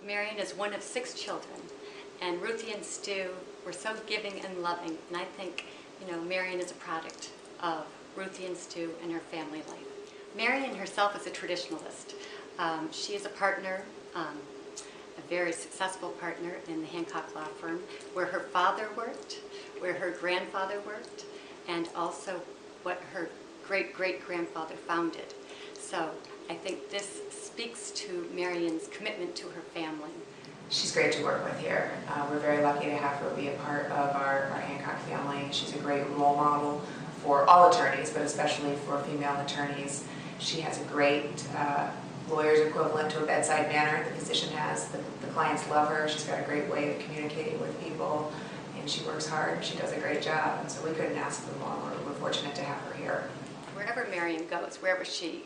Marion is one of 6 children, and Ruthie and Stu were so giving and loving, and I think, Marion is a product of Ruthie and Stu and her family life. Marion herself is a traditionalist. She is a partner, a very successful partner in the Hancock law firm, where her father worked, where her grandfather worked, and also what her great-great-grandfather founded. So I think this speaks to Marion's commitment to her family. She's great to work with here. We're very lucky to have her be a part of our Hancock family. She's a great role model for all attorneys, but especially for female attorneys. She has a great lawyer's equivalent to a bedside manner the physician has. The clients love her. She's got a great way of communicating with people, and she works hard. She does a great job, and so we couldn't ask for more. We're fortunate to have her here. Wherever Marion goes, wherever she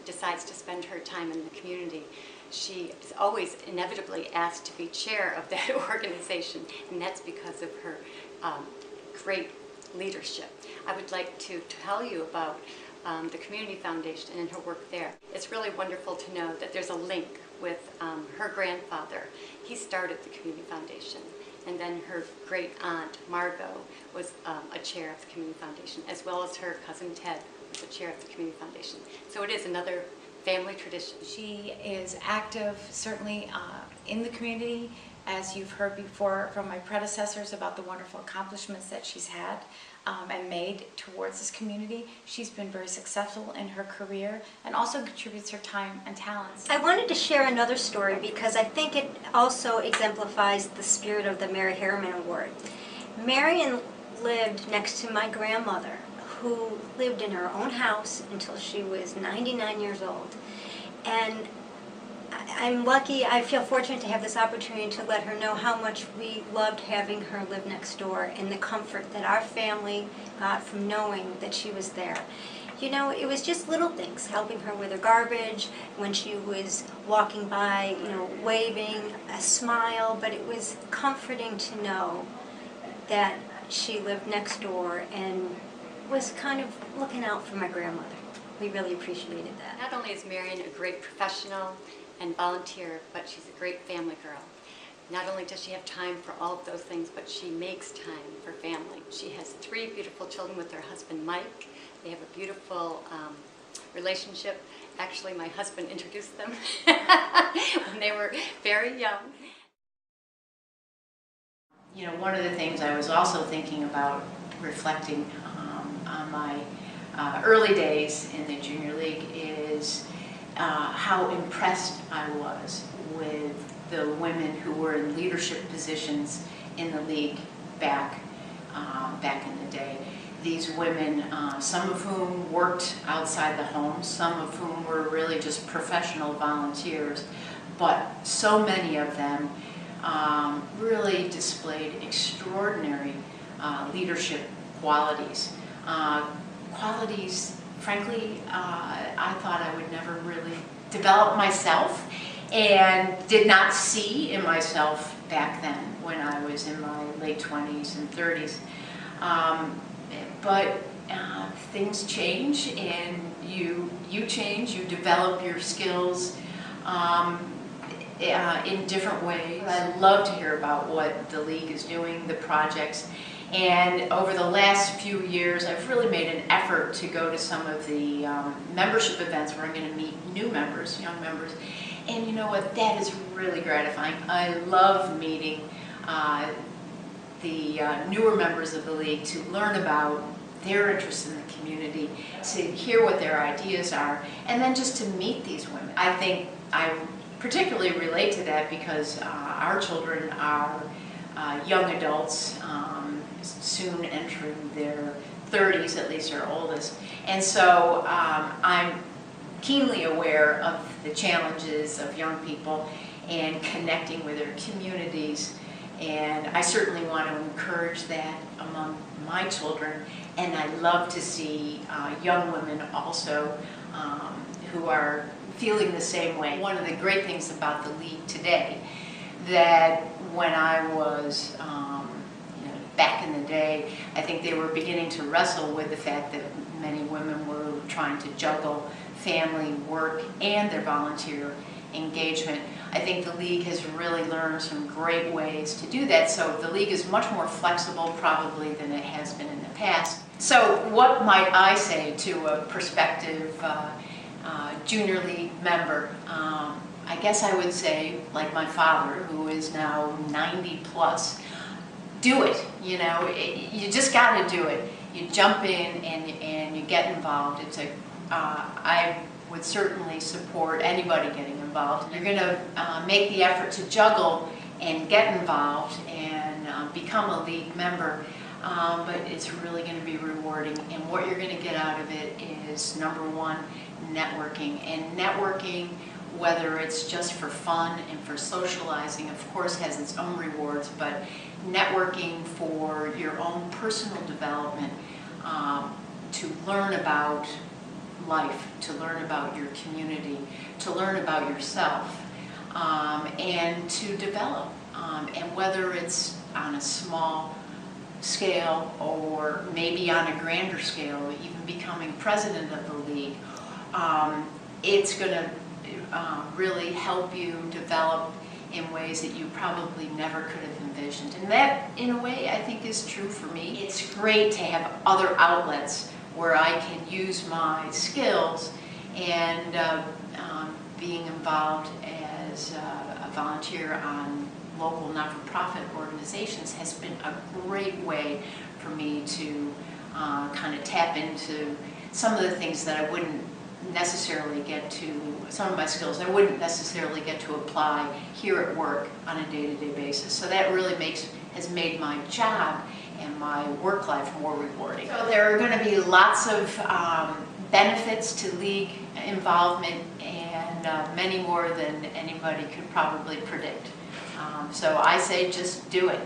decides to spend her time in the community, she is always inevitably asked to be chair of that organization, and that's because of her great leadership. I would like to tell you about the Community Foundation and her work there. It's really wonderful to know that there's a link with her grandfather. He started the Community Foundation, and then her great aunt, Margot, was a chair of the Community Foundation, as well as her cousin Ted was the chair of the Community Foundation. So it is another family tradition. She is active, certainly in the community, as you've heard before from my predecessors about the wonderful accomplishments that she's had and made towards this community. She's been very successful in her career and also contributes her time and talents. I wanted to share another story because I think it also exemplifies the spirit of the Mary Harriman Award. Marion lived next to my grandmother, who lived in her own house until she was 99 years old. And I'm lucky, I feel fortunate to have this opportunity to let her know how much we loved having her live next door and the comfort that our family got from knowing that she was there. It was just little things, helping her with her garbage, when she was walking by, waving, a smile, but it was comforting to know that she lived next door and was kind of looking out for my grandmother. We really appreciated that. Not only is Marion a great professional and volunteer, but she's a great family girl. Not only does she have time for all of those things, but she makes time for family. She has 3 beautiful children with her husband, Mike. They have a beautiful relationship. Actually, my husband introduced them when they were very young. One of the things I was also thinking about, reflecting on my early days in the Junior League, is how impressed I was with the women who were in leadership positions in the league back in the day. These women, some of whom worked outside the home, some of whom were really just professional volunteers, but so many of them really displayed extraordinary leadership qualities. Qualities, frankly, I thought I would never really develop myself and did not see in myself back then when I was in my late 20s and 30s. But things change, and you change, you develop your skills in different ways. I love to hear about what the League is doing, the projects. And over the last few years, I've really made an effort to go to some of the membership events where I'm going to meet new members, young members. And you know what? That is really gratifying. I love meeting the newer members of the League to learn about their interests in the community, to hear what their ideas are, and then just to meet these women. I think I particularly relate to that because our children are young adults, soon entering their 30s, at least our oldest. And so I'm keenly aware of the challenges of young people and connecting with their communities. And I certainly want to encourage that among my children. And I love to see young women also who are feeling the same way. One of the great things about the League today, that when I was back in the day, I think they were beginning to wrestle with the fact that many women were trying to juggle family, work, and their volunteer engagement. I think the league has really learned some great ways to do that. So the league is much more flexible probably than it has been in the past. So what might I say to a prospective junior league member? I guess I would say, like my father, who is now 90 plus, do it. You know, you just got to do it. You jump in and you get involved. It's a I would certainly support anybody getting involved. You're going to make the effort to juggle and get involved and become a league member, but it's really going to be rewarding. And what you're going to get out of it is, number one, networking. And networking, whether it's just for fun and for socializing, of course has its own rewards, but networking for your own personal development, to learn about life, to learn about your community, to learn about yourself, and to develop. And whether it's on a small scale or maybe on a grander scale, even becoming president of the league, it's going to really help you develop in ways that you probably never could have envisioned. And that, in a way, I think is true for me. It's great to have other outlets where I can use my skills, and being involved as a volunteer on local not-for-profit organizations has been a great way for me to kind of tap into some of the things that I wouldn't necessarily get to, some of my skills I wouldn't necessarily get to apply here at work on a day-to-day basis. So that really has made my job and my work life more rewarding. So there are going to be lots of benefits to league involvement, and many more than anybody could probably predict. So I say just do it.